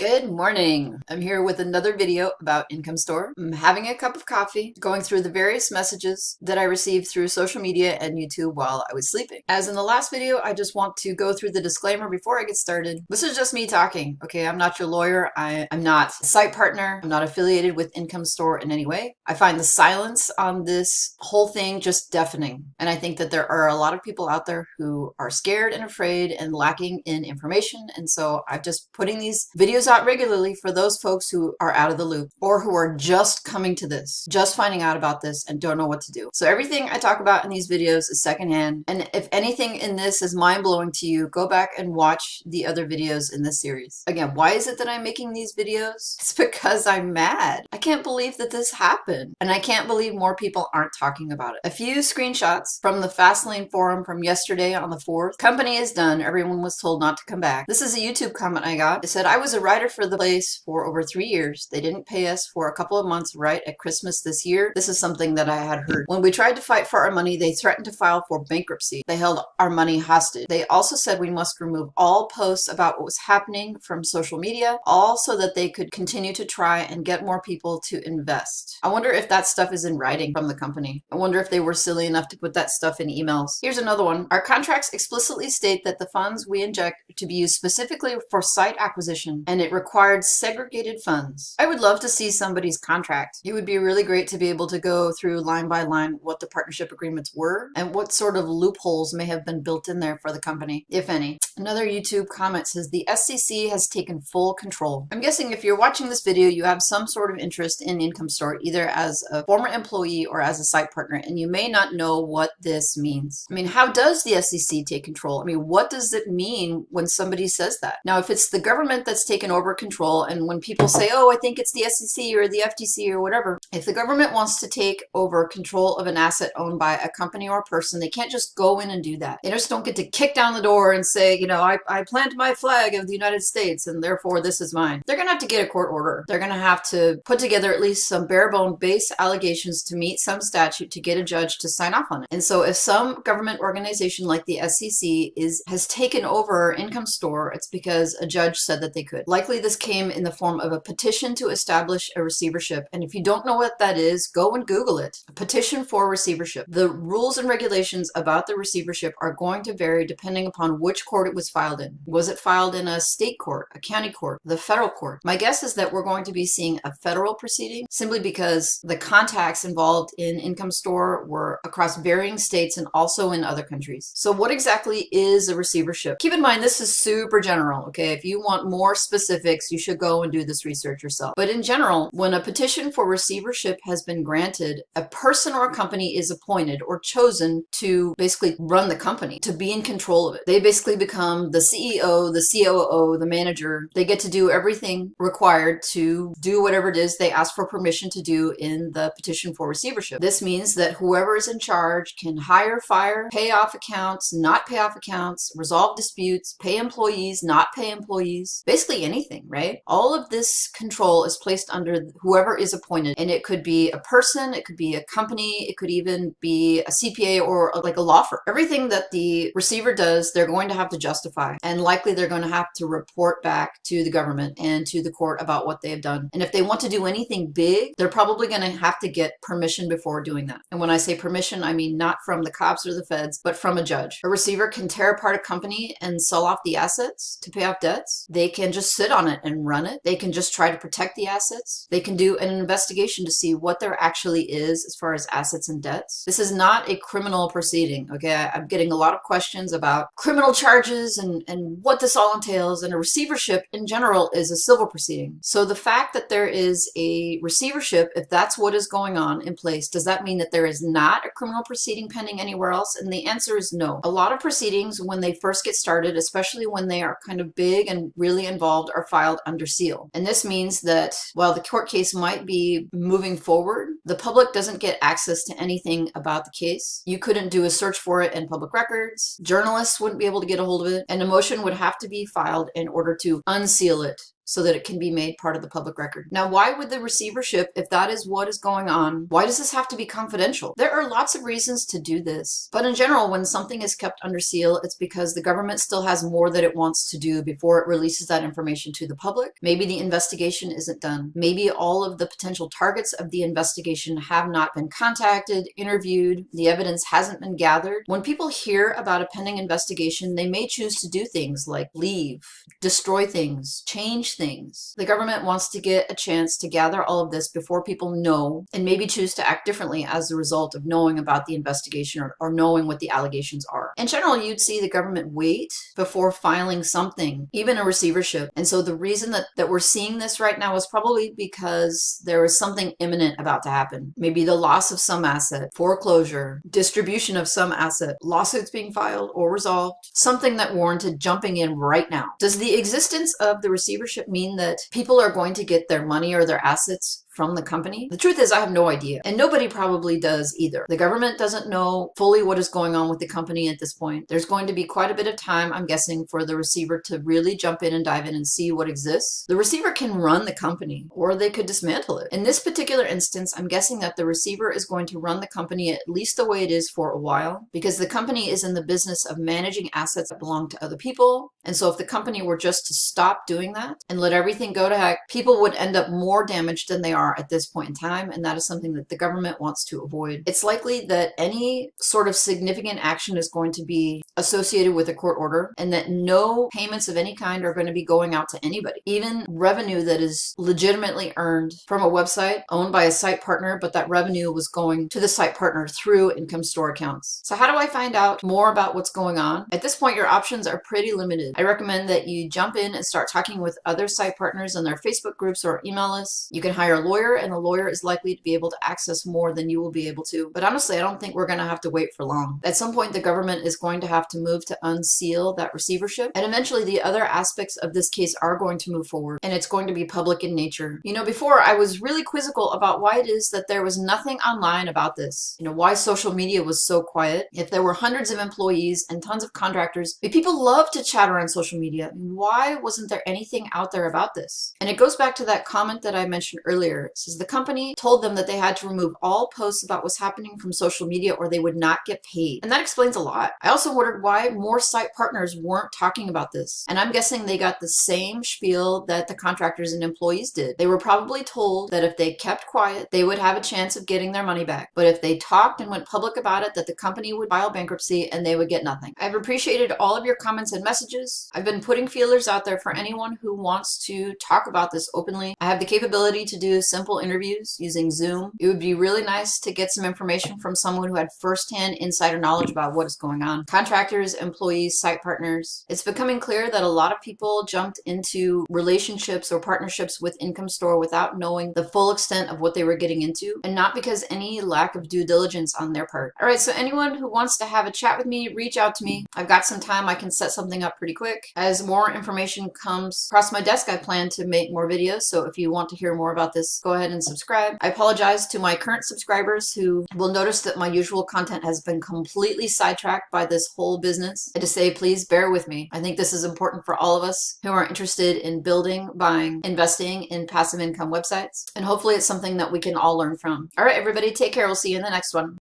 Good morning. I'm here with another video about Income Store. I'm having a cup of coffee, going through the various messages that I received through social media and YouTube while I was sleeping. As in the last video, I just want to go through the disclaimer before I get started. This is just me talking, okay? I'm not your lawyer. I'm not a site partner. I'm not affiliated with Income Store in any way. I find the silence on this whole thing just deafening. And I think that there are a lot of people out there who are scared and afraid and lacking in information. And so I'm just putting these videos out regularly for those folks who are out of the loop or who are just coming to this, just finding out about this and don't know what to do. So everything I talk about in these videos is secondhand. And if anything in this is mind-blowing to you, go back and watch the other videos in this series. Again, why is it that I'm making these videos? It's because I'm mad. I can't believe that this happened. And I can't believe more people aren't talking about it. A few screenshots from the Fastlane forum from yesterday on the 4th. Company is done. Everyone was told not to come back. This is a YouTube comment I got. It said, I was a writer for the place for over 3 years. They didn't pay us for a couple of months right at Christmas this year. This is something that I had heard. When we tried to fight for our money, they threatened to file for bankruptcy. They held our money hostage. They also said we must remove all posts about what was happening from social media, all so that they could continue to try and get more people to invest. I wonder if that stuff is in writing from the company. I wonder if they were silly enough to put that stuff in emails. Here's another one. Our contracts explicitly state that the funds we inject are to be used specifically for site acquisition, and it required segregated funds. I would love to see somebody's contract. It would be really great to be able to go through line by line what the partnership agreements were and what sort of loopholes may have been built in there for the company, if any. Another YouTube comment says the SEC has taken full control. I'm guessing if you're watching this video, you have some sort of interest in Income Store, either as a former employee or as a site partner, and you may not know what this means. I mean, how does the SEC take control? I mean, what does it mean when somebody says that? Now, if it's the government that's taken over control, and when people say, oh, I think it's the SEC or the FTC or whatever, if the government wants to take over control of an asset owned by a company or a person, they can't just go in and do that. They just don't get to kick down the door and say, you know, I plant my flag of the United States and therefore this is mine. They're going to have to get a court order. They're going to have to put together at least some bare bone base allegations to meet some statute to get a judge to sign off on it. And so if some government organization like the SEC has taken over Income Store, it's because a judge said that they could. Likely this came in the form of a petition to establish a receivership. And if you don't know what that is, go and Google it. A petition for receivership. The rules and regulations about the receivership are going to vary depending upon which court it was filed in. Was it filed in a state court, a county court, the federal court? My guess is that we're going to be seeing a federal proceeding simply because the contacts involved in Income Store were across varying states and also in other countries. So what exactly is a receivership? Keep in mind, this is super general, okay? If you want more specifics, you should go and do this research yourself. But in general, when a petition for receivership has been granted, a person or a company is appointed or chosen to basically run the company, to be in control of it. They basically become the CEO, the COO, the manager. They get to do everything required to do whatever it is they ask for permission to do in the petition for receivership. This means that whoever is in charge can hire, fire, pay off accounts, not pay off accounts, resolve disputes, pay employees, not pay employees, basically anything, right? All of this control is placed under whoever is appointed, and it could be a person, it could be a company, it could even be a CPA or like a law firm. Everything that the receiver does, they're going to have to justify, and likely they're going to have to report back to the government and to the court about what they have done. And if they want to do anything big, they're probably going to have to get permission before doing that. And when I say permission, I mean not from the cops or the feds, but from a judge. A receiver can tear apart a company and sell off the assets to pay off debts. They can just sit on it and run it. They can just try to protect the assets. They can do an investigation to see what there actually is as far as assets and debts. This is not a criminal proceeding, okay? I'm getting a lot of questions about criminal charges and what this all entails, and a receivership in general is a civil proceeding. So the fact that there is a receivership, if that's what is going on in place, does that mean that there is not a criminal proceeding pending anywhere else? And the answer is no. A lot of proceedings, when they first get started, especially when they are kind of big and really involved, are filed under seal. And this means that while the court case might be moving forward, the public doesn't get access to anything about the case. You couldn't do a search for it in public records. Journalists wouldn't be able to get a hold of it, and a motion would have to be filed in order to unseal it. so that it can be made part of the public record. Now, why would the receivership, if that is what is going on, why does this have to be confidential? There are lots of reasons to do this. But in general, when something is kept under seal, it's because the government still has more that it wants to do before it releases that information to the public. Maybe the investigation isn't done. Maybe all of the potential targets of the investigation have not been contacted, interviewed, the evidence hasn't been gathered. When people hear about a pending investigation, they may choose to do things like leave, destroy things, change things. The government wants to get a chance to gather all of this before people know and maybe choose to act differently as a result of knowing about the investigation or knowing what the allegations are. In general, you'd see the government wait before filing something, even a receivership. And so the reason that we're seeing this right now is probably because there is something imminent about to happen. Maybe the loss of some asset, foreclosure, distribution of some asset, lawsuits being filed or resolved, something that warranted jumping in right now. Does the existence of the receivership mean that people are going to get their money or their assets from the company? The truth is, I have no idea, and nobody probably does either. The government doesn't know fully what is going on with the company at this point. There's going to be quite a bit of time, I'm guessing, for the receiver to really jump in and dive in and see what exists. The receiver can run the company, or they could dismantle it. In this particular instance, I'm guessing that the receiver is going to run the company at least the way it is for a while, because the company is in the business of managing assets that belong to other people. And so if the company were just to stop doing that and let everything go to heck, people would end up more damaged than they are at this point in time, and that is something that the government wants to avoid. It's likely that any sort of significant action is going to be associated with a court order, and that no payments of any kind are going to be going out to anybody. Even revenue that is legitimately earned from a website owned by a site partner, but that revenue was going to the site partner through income store accounts. So how do I find out more about what's going on? At this point, your options are pretty limited. I recommend that you jump in and start talking with other site partners in their Facebook groups or email lists. You can hire a lawyer, and a lawyer is likely to be able to access more than you will be able to. But honestly, I don't think we're going to have to wait for long. At some point, the government is going to have to move to unseal that receivership, and eventually the other aspects of this case are going to move forward, and it's going to be public in nature. You know, before I was really quizzical about why it is that there was nothing online about this. You know, why social media was so quiet. If there were hundreds of employees and tons of contractors, people love to chatter on social media. Why wasn't there anything out there about this? And it goes back to that comment that I mentioned earlier. It says the company told them that they had to remove all posts about what's happening from social media or they would not get paid. And that explains a lot. I also wondered why more site partners weren't talking about this. And I'm guessing they got the same spiel that the contractors and employees did. They were probably told that if they kept quiet, they would have a chance of getting their money back. But if they talked and went public about it, that the company would file bankruptcy and they would get nothing. I've appreciated all of your comments and messages. I've been putting feelers out there for anyone who wants to talk about this openly. I have the capability to do simple interviews using Zoom. It would be really nice to get some information from someone who had firsthand insider knowledge about what is going on. Contractors, employees, site partners. It's becoming clear that a lot of people jumped into relationships or partnerships with Income Store without knowing the full extent of what they were getting into, and not because any lack of due diligence on their part. All right, so anyone who wants to have a chat with me, reach out to me. I've got some time. I can set something up pretty quick. As more information comes across my desk, I plan to make more videos. So if you want to hear more about this, go ahead and subscribe. I apologize to my current subscribers who will notice that my usual content has been completely sidetracked by this whole business. And to say, please bear with me. I think this is important for all of us who are interested in building, buying, investing in passive income websites. And hopefully it's something that we can all learn from. All right, everybody, take care. We'll see you in the next one.